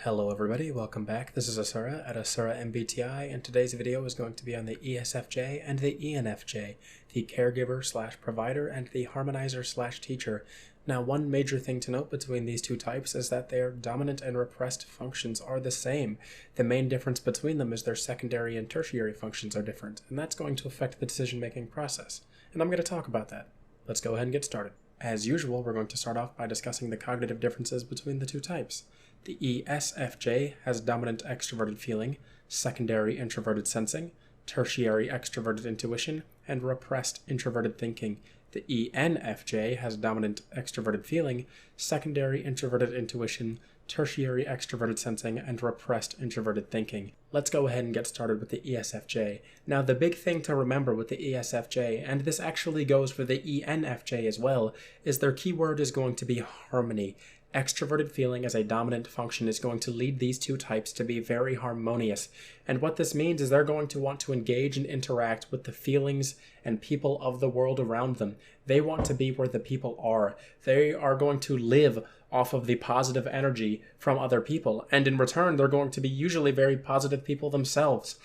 Hello everybody, welcome back. This is Asura at Asura MBTI, and today's video is going to be on the ESFJ and the ENFJ, the caregiver/provider and the harmonizer/teacher. Now, one major thing to note between these two types is that their dominant and repressed functions are the same. The main difference between them is their secondary and tertiary functions are different, and that's going to affect the decision-making process. And I'm going to talk about that. Let's go ahead and get started. As usual, we're going to start off by discussing the cognitive differences between the two types. The ESFJ has dominant extroverted feeling, secondary introverted sensing, tertiary extroverted intuition, and repressed introverted thinking. The ENFJ has dominant extroverted feeling, secondary introverted intuition, tertiary extroverted sensing, and repressed introverted thinking. Let's go ahead and get started with the ESFJ. Now, the big thing to remember with the ESFJ, and this actually goes for the ENFJ as well, is their keyword is going to be harmony. Extroverted feeling as a dominant function is going to lead these two types to be very harmonious. And what this means is they're going to want to engage and interact with the feelings and people of the world around them. They want to be where the people are. They are going to live off of the positive energy from other people. And in return, they're going to be usually very positive people themselves.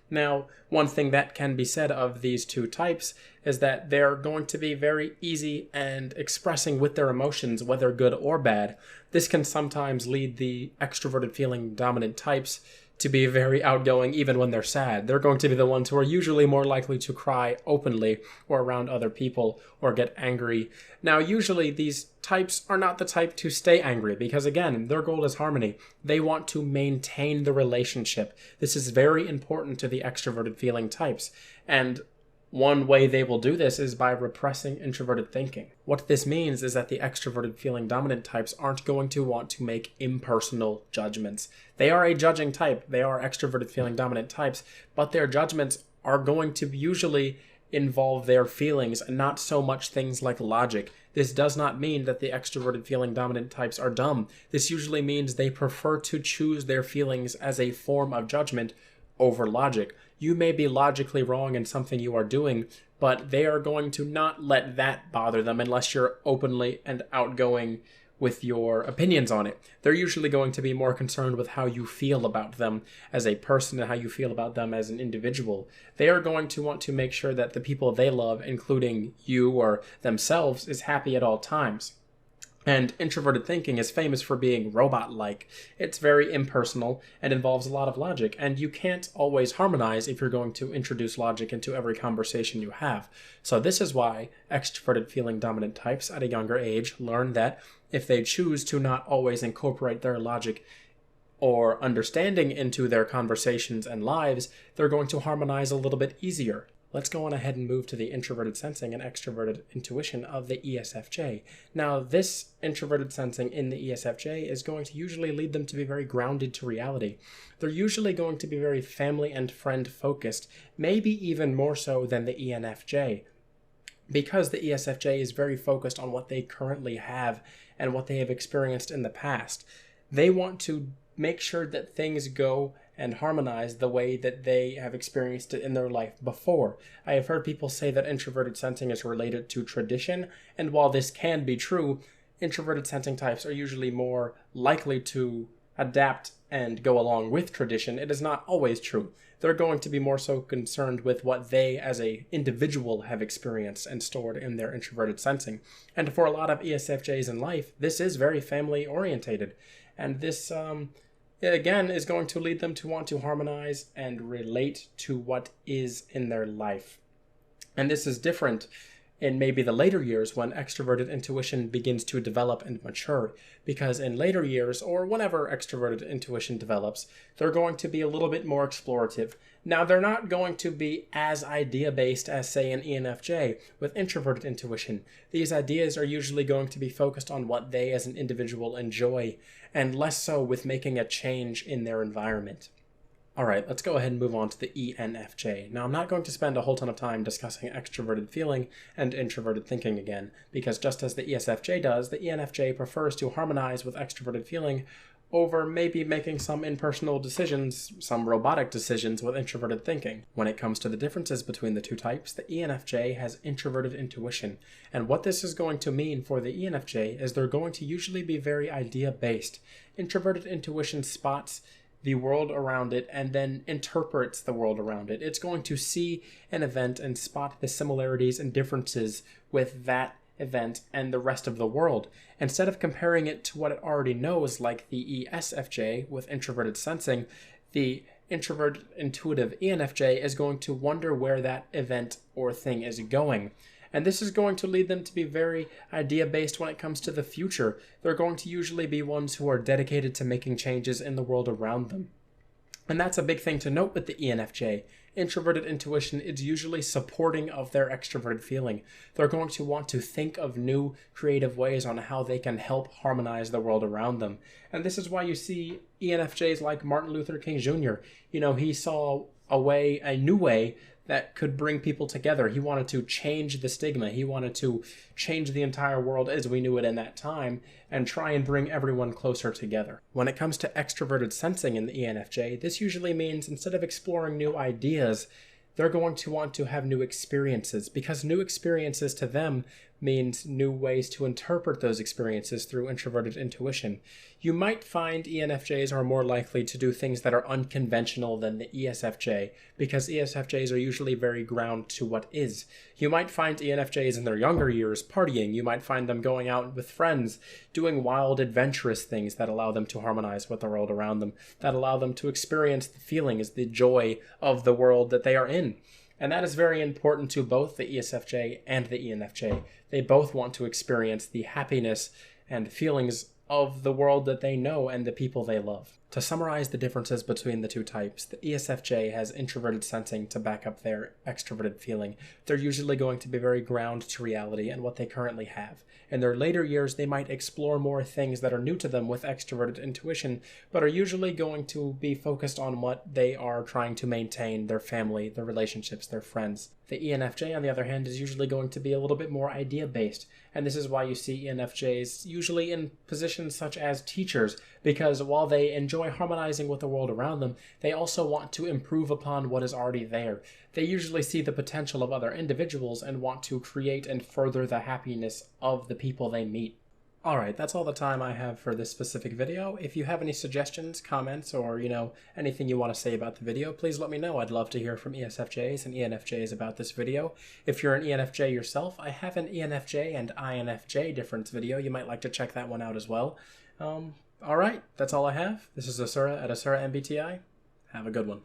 Now, one thing that can be said of these two types is that they're going to be very easy and expressing with their emotions, whether good or bad. This can sometimes lead the extroverted feeling dominant types to be very outgoing even when they're sad. They're going to be the ones who are usually more likely to cry openly or around other people or get angry. Now, usually these types are not the type to stay angry because, again, their goal is harmony. They want to maintain the relationship. This is very important to the extroverted feeling types. And one way they will do this is by repressing introverted thinking. What this means is that the extroverted feeling dominant types aren't going to want to make impersonal judgments. They are a judging type. They are extroverted feeling dominant types, but their judgments are going to usually involve their feelings and not so much things like logic. This does not mean that the extroverted feeling dominant types are dumb. This usually means they prefer to choose their feelings as a form of judgment over logic. You may be logically wrong in something you are doing, but they are going to not let that bother them unless you're openly and outgoing with your opinions on it. They're usually going to be more concerned with how you feel about them as a person and how you feel about them as an individual. They are going to want to make sure that the people they love, including you or themselves, is happy at all times. And introverted thinking is famous for being robot-like. It's very impersonal and involves a lot of logic, and you can't always harmonize if you're going to introduce logic into every conversation you have. So this is why extroverted feeling dominant types at a younger age learn that if they choose to not always incorporate their logic or understanding into their conversations and lives, they're going to harmonize a little bit easier. Let's go on ahead and move to the introverted sensing and extroverted intuition of the ESFJ. Now, this introverted sensing in the ESFJ is going to usually lead them to be very grounded to reality. They're usually going to be very family and friend focused, maybe even more so than the ENFJ, because the ESFJ is very focused on what they currently have and what they have experienced in the past. They want to make sure that things go and harmonize the way that they have experienced it in their life before. I have heard people say that introverted sensing is related to tradition, and while this can be true, introverted sensing types are usually more likely to adapt and go along with tradition. It is not always true. They're going to be more so concerned with what they as an individual have experienced and stored in their introverted sensing. And for a lot of ESFJs in life, this is very family orientated. And this again, is going to lead them to want to harmonize and relate to what is in their life. And this is different in maybe the later years when extroverted intuition begins to develop and mature, because in later years, or whenever extroverted intuition develops, they're going to be a little bit more explorative. Now, they're not going to be as idea-based as, say, an ENFJ with introverted intuition. These ideas are usually going to be focused on what they as an individual enjoy, and less so with making a change in their environment. Alright, let's go ahead and move on to the ENFJ. Now, I'm not going to spend a whole ton of time discussing extroverted feeling and introverted thinking again, because just as the ESFJ does, the ENFJ prefers to harmonize with extroverted feeling over maybe making some impersonal decisions, some robotic decisions with introverted thinking. When it comes to the differences between the two types, the ENFJ has introverted intuition, and what this is going to mean for the ENFJ is they're going to usually be very idea-based. Introverted intuition spots the world around it and then interprets the world around it. It's going to see an event and spot the similarities and differences with that event and the rest of the world. Instead of comparing it to what it already knows, like the ESFJ with introverted sensing, the introverted intuitive ENFJ is going to wonder where that event or thing is going. And this is going to lead them to be very idea-based when it comes to the future. They're going to usually be ones who are dedicated to making changes in the world around them. And that's a big thing to note with the ENFJ. Introverted intuition is usually supporting of their extroverted feeling. They're going to want to think of new creative ways on how they can help harmonize the world around them. And this is why you see ENFJs like Martin Luther King Jr. He saw a new way that could bring people together. He wanted to change the stigma. He wanted to change the entire world as we knew it in that time and try and bring everyone closer together. When it comes to extroverted sensing in the ENFJ, this usually means instead of exploring new ideas, they're going to want to have new experiences, because new experiences to them means new ways to interpret those experiences through introverted intuition. You might find ENFJs are more likely to do things that are unconventional than the ESFJ, because ESFJs are usually very ground to what is. You might find ENFJs in their younger years partying. You might find them going out with friends, doing wild, adventurous things that allow them to harmonize with the world around them, that allow them to experience the feelings, the joy of the world that they are in. And that is very important to both the ESFJ and the ENFJ. They both want to experience the happiness and feelings of the world that they know and the people they love. To summarize the differences between the two types, the ESFJ has introverted sensing to back up their extroverted feeling. They're usually going to be very ground to reality and what they currently have. In their later years, they might explore more things that are new to them with extroverted intuition, but are usually going to be focused on what they are trying to maintain, their family, their relationships, their friends. The ENFJ, on the other hand, is usually going to be a little bit more idea-based, and this is why you see ENFJs usually in positions such as teachers, because while they enjoy harmonizing with the world around them, they also want to improve upon what is already there. They usually see the potential of other individuals and want to create and further the happiness of the people they meet. Alright, that's all the time I have for this specific video. If you have any suggestions, comments, or, anything you want to say about the video, please let me know. I'd love to hear from ESFJs and ENFJs about this video. If you're an ENFJ yourself, I have an ENFJ and INFJ difference video. You might like to check that one out as well. Alright, that's all I have. This is Asura at Asura MBTI. Have a good one.